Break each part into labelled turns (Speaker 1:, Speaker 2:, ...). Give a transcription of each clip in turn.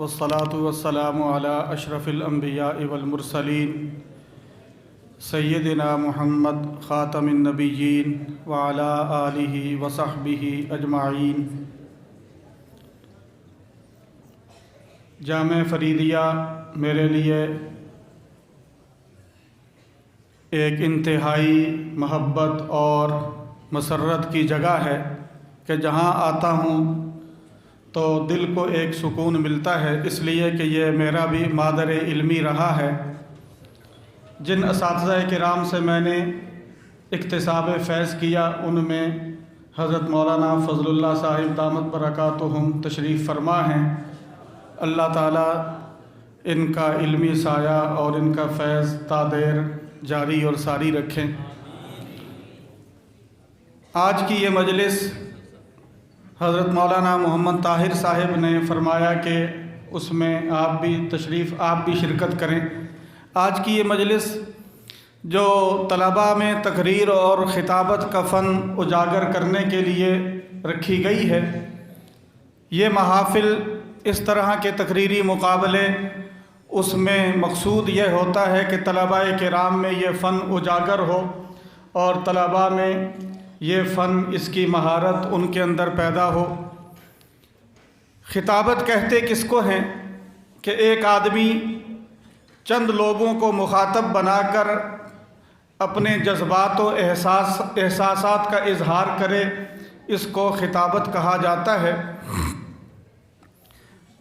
Speaker 1: والصلاة والسلام على اشرف الانبیاء والمرسلین سیدنا محمد خاتم النبیین وعلى آلہ وصحبہ اجمعین۔ جامع فریدیہ میرے لیے ایک انتہائی محبت اور مسرت کی جگہ ہے کہ جہاں آتا ہوں تو دل کو ایک سکون ملتا ہے، اس لیے کہ یہ میرا بھی مادر علمی رہا ہے۔ جن اساتذہ کرام سے میں نے اکتساب فیض کیا ان میں حضرت مولانا فضل اللہ صاحب دامت برکاتہم تشریف فرما ہیں۔ اللہ تعالیٰ ان کا علمی سایہ اور ان کا فیض تا دیر جاری اور ساری رکھیں۔ آج کی یہ مجلس حضرت مولانا محمد طاہر صاحب نے فرمایا کہ اس میں آپ بھی شرکت کریں۔ آج کی یہ مجلس جو طلباء میں تقریر اور خطابت کا فن اجاگر کرنے کے لیے رکھی گئی ہے، یہ محافل اس طرح کے تقریری مقابلے اس میں مقصود یہ ہوتا ہے کہ طلباء کرام میں یہ فن اجاگر ہو اور طلباء میں یہ فن، اس کی مہارت ان کے اندر پیدا ہو۔ خطابت کہتے کس کو ہیں کہ ایک آدمی چند لوگوں کو مخاطب بنا کر اپنے جذبات و احساسات کا اظہار کرے، اس کو خطابت کہا جاتا ہے۔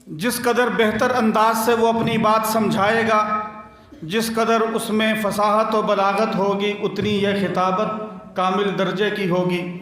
Speaker 1: جس قدر بہتر انداز سے وہ اپنی بات سمجھائے گا، جس قدر اس میں فصاحت و بلاغت ہوگی، اتنی یہ خطابت کامل درجے کی ہوگی۔